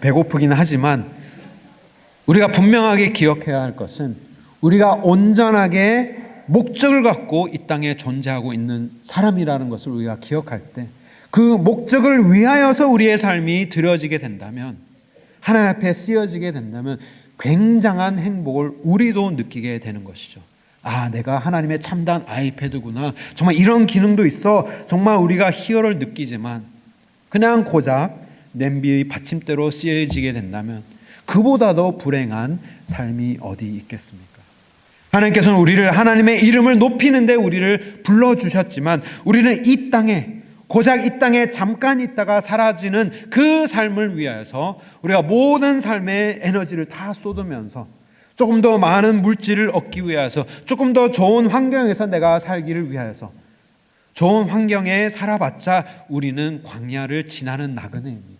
배고프긴 하지만 우리가 분명하게 기억해야 할 것은, 우리가 온전하게 목적을 갖고 이 땅에 존재하고 있는 사람이라는 것을 우리가 기억할 때, 그 목적을 위하여서 우리의 삶이 드려지게 된다면, 하나님 앞에 쓰여지게 된다면 굉장한 행복을 우리도 느끼게 되는 것이죠. 아, 내가 하나님의 참단 아이패드구나. 정말 이런 기능도 있어. 정말 우리가 희열을 느끼지만 그냥 고작 냄비 받침대로 쓰여지게 된다면 그보다 더 불행한 삶이 어디 있겠습니까? 하나님께서는 우리를, 하나님의 이름을 높이는데 우리를 불러주셨지만, 우리는 이 땅에, 고작 이 땅에 잠깐 있다가 사라지는 그 삶을 위하여서 우리가 모든 삶의 에너지를 다 쏟으면서 조금 더 많은 물질을 얻기 위해서, 조금 더 좋은 환경에서 내가 살기를 위하여서, 좋은 환경에 살아봤자 우리는 광야를 지나는 나그네입니다.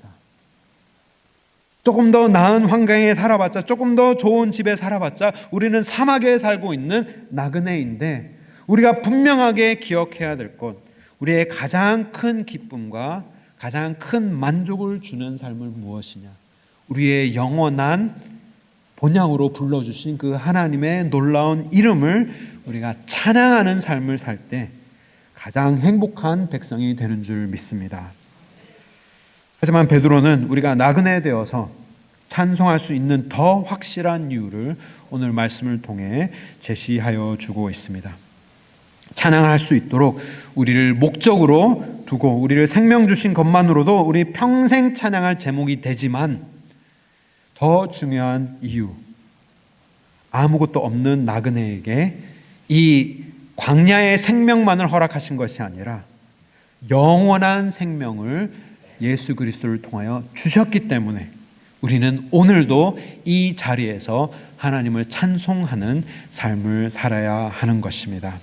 조금 더 나은 환경에 살아봤자, 조금 더 좋은 집에 살아봤자 우리는 사막에 살고 있는 나그네인데, 우리가 분명하게 기억해야 될 것, 우리의 가장 큰 기쁨과 가장 큰 만족을 주는 삶은 무엇이냐? 우리의 영원한 본향으로 불러주신 그 하나님의 놀라운 이름을 우리가 찬양하는 삶을 살 때 가장 행복한 백성이 되는 줄 믿습니다. 하지만 베드로는 우리가 나그네 되어서 찬송할 수 있는 더 확실한 이유를 오늘 말씀을 통해 제시하여 주고 있습니다. 찬양할 수 있도록 우리를 목적으로 두고 우리를 생명 주신 것만으로도 우리 평생 찬양할 제목이 되지만, 더 중요한 이유, 아무것도 없는 나그네에게 이 광야의 생명만을 허락하신 것이 아니라 영원한 생명을 예수 그리스도를 통하여 주셨기 때문에 우리는 오늘도 이 자리에서 하나님을 찬송하는 삶을 살아야 하는 것입니다.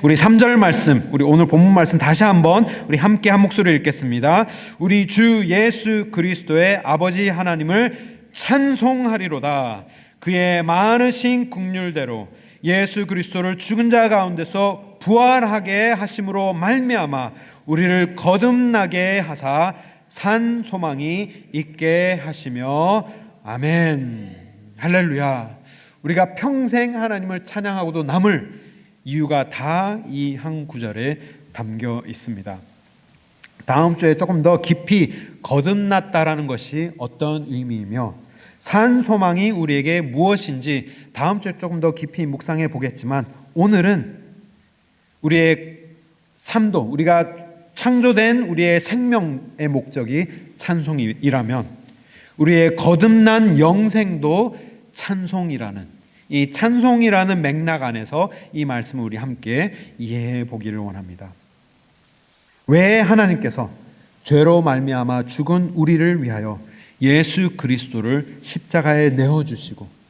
우리 3절 말씀, 우리 오늘 본문 말씀 다시 한번 우리 함께 한 목소리로 읽겠습니다. 우리 주 예수 그리스도의 아버지 하나님을 찬송하리로다. 그의 많으신 긍휼대로 예수 그리스도를 죽은 자 가운데서 부활하게 하심으로 말미암아 우리를 거듭나게 하사 산 소망이 있게 하시며, 아멘. 할렐루야. 우리가 평생 하나님을 찬양하고도 남을 이유가 다 이 한 구절에 담겨 있습니다. 다음 주에 조금 더 깊이 거듭났다라는 것이 어떤 의미이며 산 소망이 우리에게 무엇인지 다음 주에 조금 더 깊이 묵상해 보겠지만, 오늘은 우리의 삶도, 우리가 창조된 우리의 생명의 목적이 찬송이라면 우리의 거듭난 영생도 찬송이라는, 이 찬송이라는 맥락 안에서 이 말씀을 우리 함께 이해해 보기를 원합니다. 왜 하나님께서 죄로 말미암아 죽은 우리를 위하여 예수 그리스도를 십자가에 내어주시고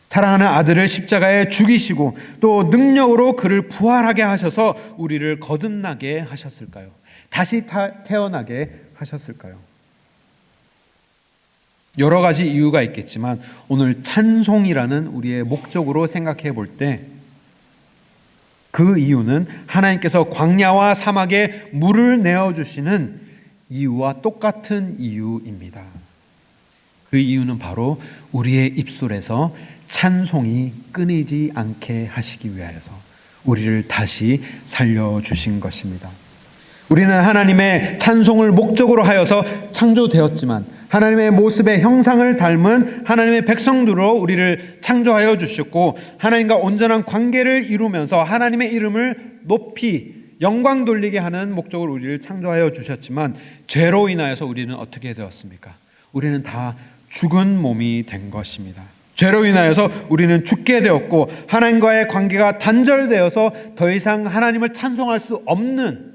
사랑하는 아들을 십자가에 죽이시고 또 능력으로 그를 부활하게 하셔서 우리를 거듭나게 하셨을까요? 다시 태어나게 하셨을까요? 여러 가지 이유가 있겠지만 오늘 찬송이라는 우리의 목적으로 생각해 볼 때 그 이유는 하나님께서 광야와 사막에 물을 내어주시는 이유와 똑같은 이유입니다. 그 이유는 바로 우리의 입술에서 찬송이 끊이지 않게 하시기 위하여서 우리를 다시 살려주신 것입니다. 우리는 하나님의 찬송을 목적으로 하여서 창조되었지만 하나님의 모습의 형상을 닮은 하나님의 백성들로 우리를 창조하여 주셨고 하나님과 온전한 관계를 이루면서 하나님의 이름을 높이 영광 돌리게 하는 목적으로 우리를 창조하여 주셨지만 죄로 인하여서 우리는 어떻게 되었습니까? 우리는 다 죽은 몸이 된 것입니다. 죄로 인하여서 우리는 죽게 되었고 하나님과의 관계가 단절되어서 더 이상 하나님을 찬송할 수 없는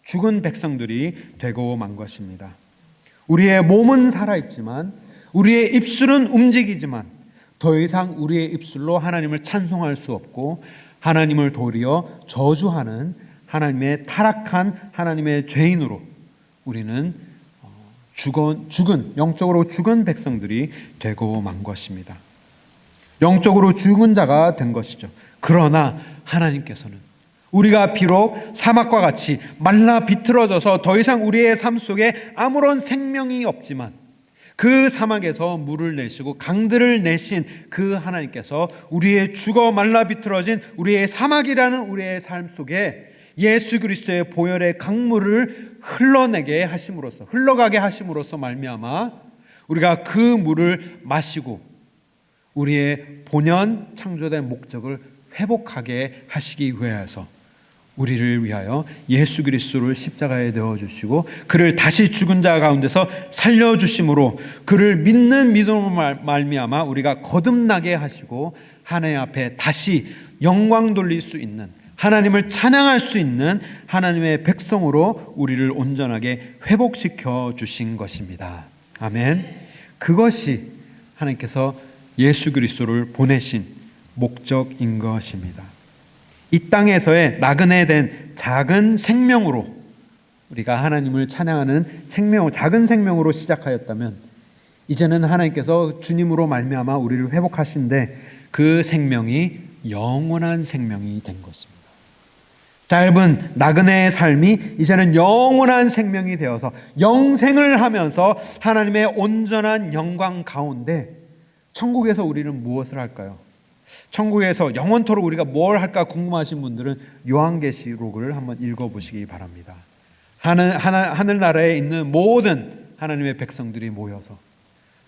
죽은 백성들이 되고 만 것입니다. 우리의 몸은 살아있지만 우리의 입술은 움직이지만 더 이상 우리의 입술로 하나님을 찬송할 수 없고 하나님을 도리어 저주하는 하나님의 타락한 하나님의 죄인으로 우리는 영적으로 죽은 백성들이 되고 만 것입니다. 영적으로 죽은 자가 된 것이죠. 그러나 하나님께서는 우리가 비록 사막과 같이 말라 비틀어져서 더 이상 우리의 삶 속에 아무런 생명이 없지만 그 사막에서 물을 내시고 강들을 내신 그 하나님께서 우리의 죽어 말라 비틀어진 우리의 사막이라는 우리의 삶 속에 예수 그리스도의 보혈의 강물을 흘러가게 하심으로써 말미암아 우리가 그 물을 마시고 우리의 본연 창조된 목적을 회복하게 하시기 위하여서 우리를 위하여 예수 그리스도를 십자가에 내어주시고 그를 다시 죽은 자 가운데서 살려주심으로 그를 믿는 믿음으로 말미암아 우리가 거듭나게 하시고 하나님 앞에 다시 영광 돌릴 수 있는 하나님을 찬양할 수 있는 하나님의 백성으로 우리를 온전하게 회복시켜 주신 것입니다. 아멘. 그것이 하나님께서 예수 그리스도를 보내신 목적인 것입니다. 이 땅에서의 나그네 된 작은 생명으로 우리가 하나님을 찬양하는 작은 생명으로 시작하였다면 이제는 하나님께서 주님으로 말미암아 우리를 회복하신데 그 생명이 영원한 생명이 된 것입니다. 짧은 나그네의 삶이 이제는 영원한 생명이 되어서 영생을 하면서 하나님의 온전한 영광 가운데 천국에서 우리는 무엇을 할까요? 천국에서 영원토록 우리가 뭘 할까 궁금하신 분들은 요한계시록을 한번 읽어보시기 바랍니다. 하늘나라에 있는 모든 하나님의 백성들이 모여서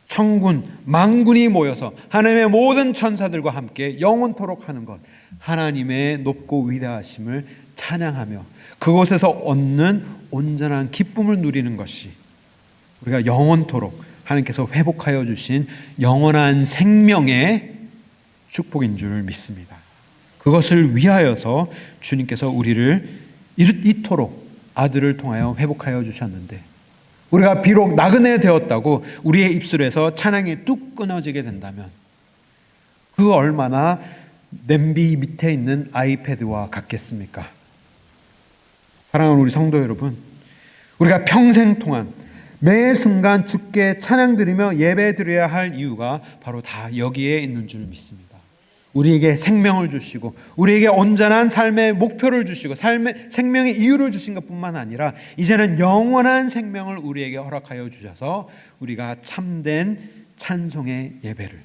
천군, 만군이 모여서 하나님의 모든 천사들과 함께 영원토록 하는 것, 하나님의 높고 위대하심을 찬양하며 그곳에서 얻는 온전한 기쁨을 누리는 것이 우리가 영원토록 하나님께서 회복하여 주신 영원한 생명의 축복인 줄 믿습니다. 그것을 위하여서 주님께서 우리를 이토록 아들을 통하여 회복하여 주셨는데 우리가 비록 나그네 되었다고 우리의 입술에서 찬양이 뚝 끊어지게 된다면 그 얼마나 냄비 밑에 있는 아이패드와 같겠습니까? 사랑하는 우리 성도 여러분, 우리가 평생 동안 매 순간 주께 찬양 드리며 예배 드려야 할 이유가 바로 다 여기에 있는 줄 믿습니다. 우리에게 생명을 주시고 우리에게 온전한 삶의 목표를 주시고 생명의 이유를 주신 것뿐만 아니라 이제는 영원한 생명을 우리에게 허락하여 주셔서 우리가 참된 찬송의 예배를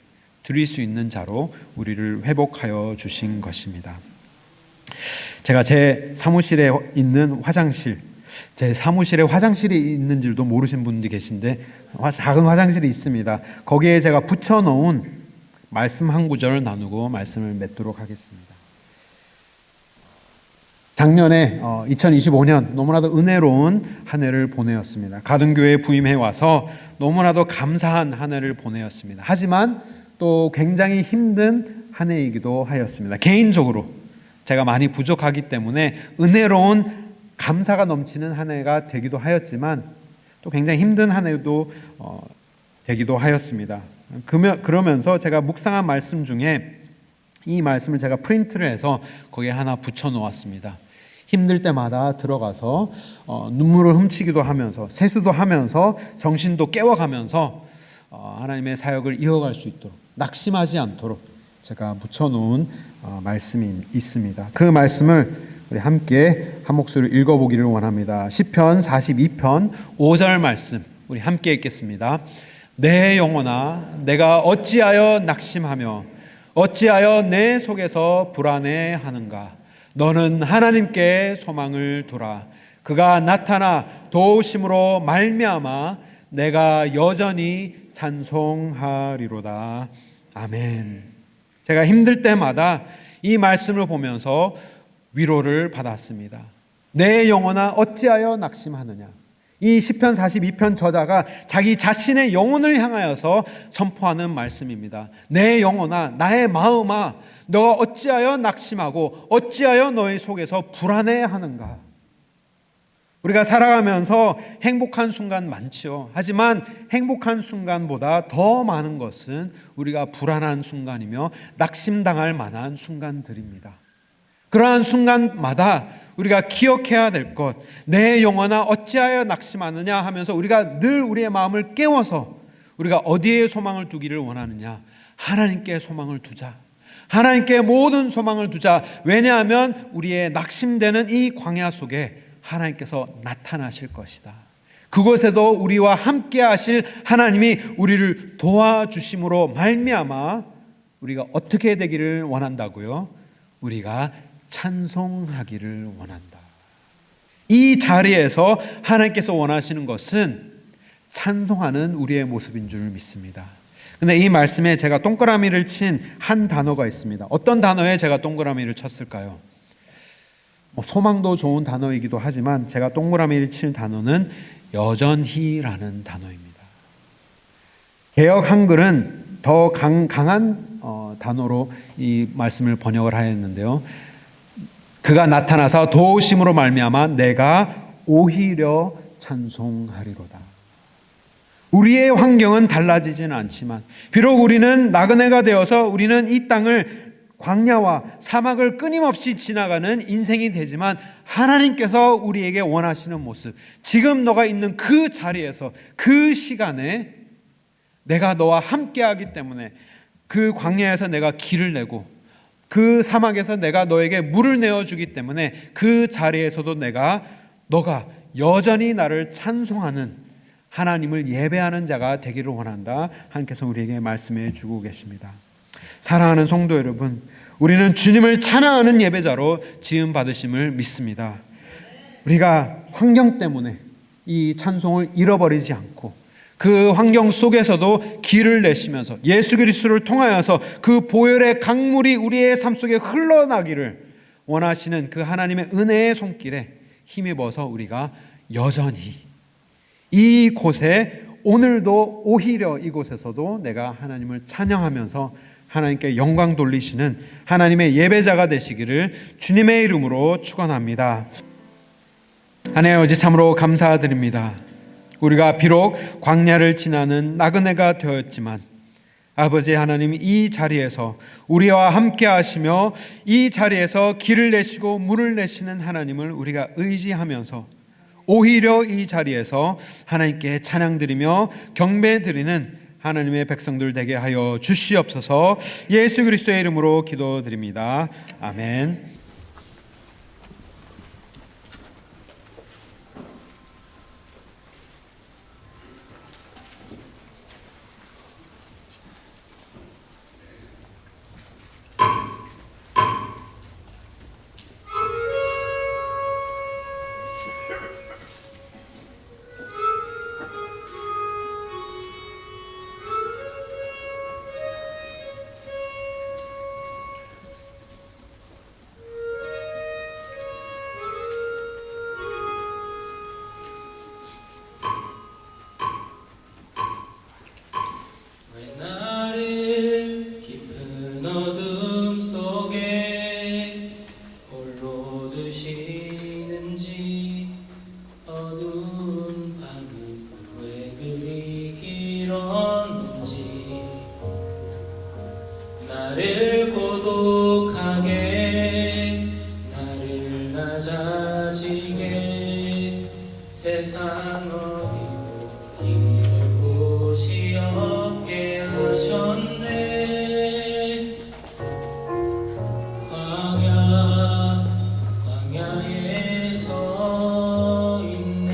드릴 수 있는 자로 우리를 회복하여 주신 것입니다. 제가 제 사무실에 있는 제 사무실에 화장실이 있는 줄도 모르신 분들이 계신데 작은 화장실이 있습니다. 거기에 제가 붙여놓은 말씀 한 구절을 나누고 말씀을 맺도록 하겠습니다. 작년에 2025년 너무나도 은혜로운 한 해를 보내었습니다. 가든교회에 부임해 와서 너무나도 감사한 한 해를 보내었습니다. 하지만 또 굉장히 힘든 한 해이기도 하였습니다. 개인적으로 제가 많이 부족하기 때문에 은혜로운 감사가 넘치는 한 해가 되기도 하였지만 또 굉장히 힘든 한 해도 되기도 하였습니다. 그러면서 제가 묵상한 말씀 중에 이 말씀을 제가 프린트를 해서 거기에 하나 붙여 놓았습니다. 힘들 때마다 들어가서 눈물을 훔치기도 하면서 세수도 하면서 정신도 깨워가면서 하나님의 사역을 이어갈 수 있도록 낙심하지 않도록 제가 붙여놓은 말씀이 있습니다. 그 말씀을 우리 함께 한 목소리로 읽어보기를 원합니다. 시편 42편 5절 말씀 우리 함께 읽겠습니다. 내 영혼아 내가 어찌하여 낙심하며 어찌하여 내 속에서 불안해하는가. 너는 하나님께 소망을 두라. 그가 나타나 도우심으로 말미암아 내가 여전히 찬송하리로다. 아멘. 제가 힘들 때마다 이 말씀을 보면서 위로를 받았습니다. 내 영혼아 어찌하여 낙심하느냐. 이 시편 42편 저자가 자기 자신의 영혼을 향하여서 선포하는 말씀입니다. 내 영혼아 나의 마음아 너가 어찌하여 낙심하고 어찌하여 너의 속에서 불안해하는가. 우리가 살아가면서 행복한 순간 많죠. 하지만 행복한 순간보다 더 많은 것은 우리가 불안한 순간이며 낙심당할 만한 순간들입니다. 그러한 순간마다 우리가 기억해야 될 것, 내 영혼아 어찌하여 낙심하느냐 하면서 우리가 늘 우리의 마음을 깨워서 우리가 어디에 소망을 두기를 원하느냐. 하나님께 소망을 두자. 하나님께 모든 소망을 두자. 왜냐하면 우리의 낙심되는 이 광야 속에 하나님께서 나타나실 것이다. 그곳에도 우리와 함께 하실 하나님이 우리를 도와주심으로 말미암아 우리가 어떻게 되기를 원한다고요? 우리가 찬송하기를 원한다. 이 자리에서 하나님께서 원하시는 것은 찬송하는 우리의 모습인 줄 믿습니다. 근데 이 말씀에 제가 동그라미를 친 한 단어가 있습니다. 어떤 단어에 제가 동그라미를 쳤을까요? 소망도 좋은 단어이기도 하지만 제가 동그라미를 친 단어는 여전히라는 단어입니다. 개역 한글은 더 강한 단어로 이 말씀을 번역을 하였는데요. 그가 나타나서 도우심으로 말미암아 내가 오히려 찬송하리로다. 우리의 환경은 달라지지는 않지만 비록 우리는 나그네가 되어서 우리는 이 땅을 광야와 사막을 끊임없이 지나가는 인생이 되지만 하나님께서 우리에게 원하시는 모습, 지금 너가 있는 그 자리에서 그 시간에 내가 너와 함께하기 때문에 그 광야에서 내가 길을 내고 그 사막에서 내가 너에게 물을 내어주기 때문에 그 자리에서도 너가 여전히 나를 찬송하는 하나님을 예배하는 자가 되기를 원한다. 하나님께서 우리에게 말씀해 주고 계십니다. 사랑하는 성도 여러분, 우리는 주님을 찬양하는 예배자로 지음 받으심을 믿습니다. 우리가 환경 때문에 이 찬송을 잃어버리지 않고 그 환경 속에서도 길을 내시면서 예수 그리스도를 통하여서 그 보혈의 강물이 우리의 삶 속에 흘러나기를 원하시는 그 하나님의 은혜의 손길에 힘입어서 우리가 여전히 이곳에 오늘도 오히려 이곳에서도 내가 하나님을 찬양하면서 하나님께 영광 돌리시는 하나님의 예배자가 되시기를 주님의 이름으로 축원합니다. 하나님 아버지 참으로 감사드립니다. 우리가 비록 광야를 지나는 나그네가 되었지만 아버지 하나님 이 자리에서 우리와 함께 하시며 이 자리에서 길을 내시고 물을 내시는 하나님을 우리가 의지하면서 오히려 이 자리에서 하나님께 찬양드리며 경배드리는 하나님의 백성들 되게 하여 주시옵소서. 예수 그리스도의 이름으로 기도드립니다. 아멘. 나를 고독하게 나를 낮아지게 세상 어디도 길 곳이 없게 하셨네. 광야에 서 있네.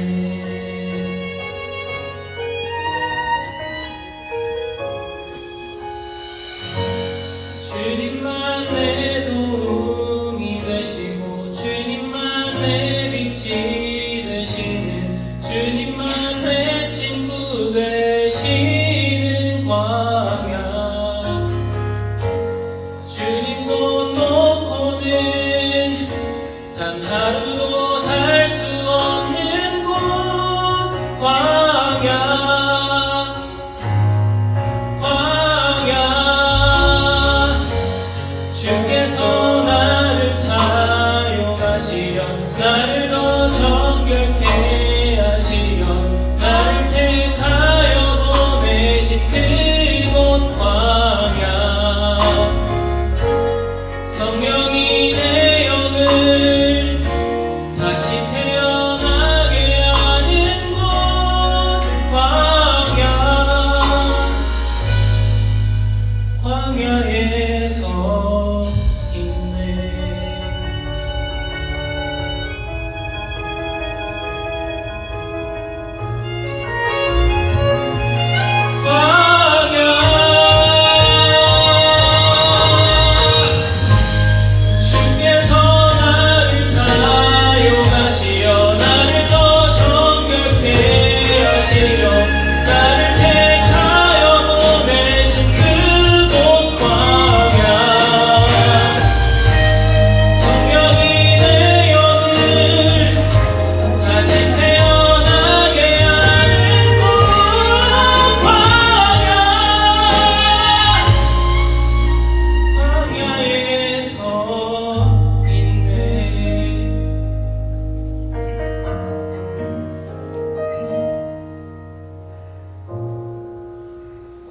주님만 내 친구 되시는 광야 주님 손 놓고는 단 하루도 살 수 없는 곳 광야 주께서 나를 사용하시려 나를 더 정결케 하시려 나를 택하여 보내신 그곳 광야 성령이 내 영을 다시 태어나게 하는 곳 광야에서 있네. 주께서 나를 사용하시어 나를 더 정결케 하시려 나를 택하여 보내신 그곳 광야 성령이 내 영을 다시 태어나게 하는 곳 광야에서 있네.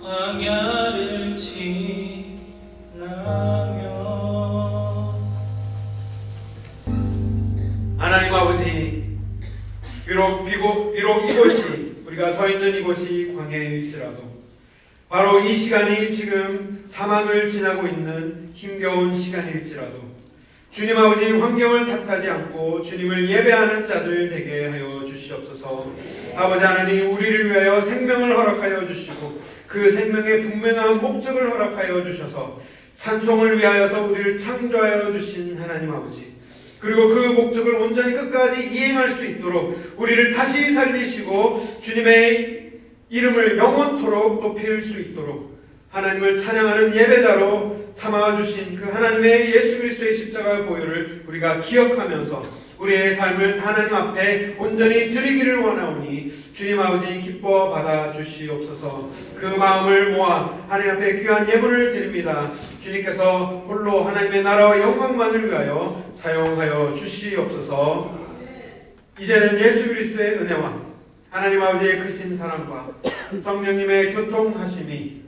광야를 지나면 하나님 아버지, 비록 이곳이 우리가 서 있는 이곳이 광야일지라도 바로 이 시간이 지금 사막을 지나고 있는 힘겨운 시간일지라도 주님 아버지 환경을 탓하지 않고 주님을 예배하는 자들 되게 하여 주시옵소서. 아버지 하나님 우리를 위하여 생명을 허락하여 주시고 그 생명의 분명한 목적을 허락하여 주셔서 찬송을 위하여서 우리를 창조하여 주신 하나님 아버지 그리고 그 목적을 온전히 끝까지 이행할 수 있도록 우리를 다시 살리시고 주님의 이름을 영원토록 높일 수 있도록 하나님을 찬양하는 예배자로 삼아주신 그 하나님의 예수 그리스도의 십자가 보혈을 우리가 기억하면서 우리의 삶을 하나님 앞에 온전히 드리기를 원하오니 주님 아버지 기뻐 받아 주시옵소서. 그 마음을 모아 하나님 앞에 귀한 예물을 드립니다. 주님께서 홀로 하나님의 나라와 영광만을 위하여 사용하여 주시옵소서. 이제는 예수 그리스도의 은혜와 하나님 아버지의 크신 사랑과 성령님의 교통하심이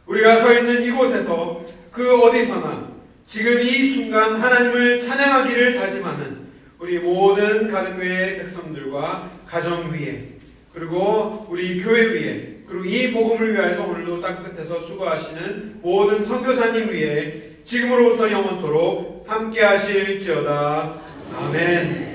우리가 서 있는 이곳에서 그 어디서나 지금 이 순간 하나님을 찬양하기를 다짐하는 우리 모든 가든교회 백성들과 가정 위에 그리고 우리 교회 위에 그리고 이 복음을 위하여서 오늘도 땅끝에서 수고하시는 모든 선교사님 위에 지금으로부터 영원토록 함께 하실지어다. 아멘.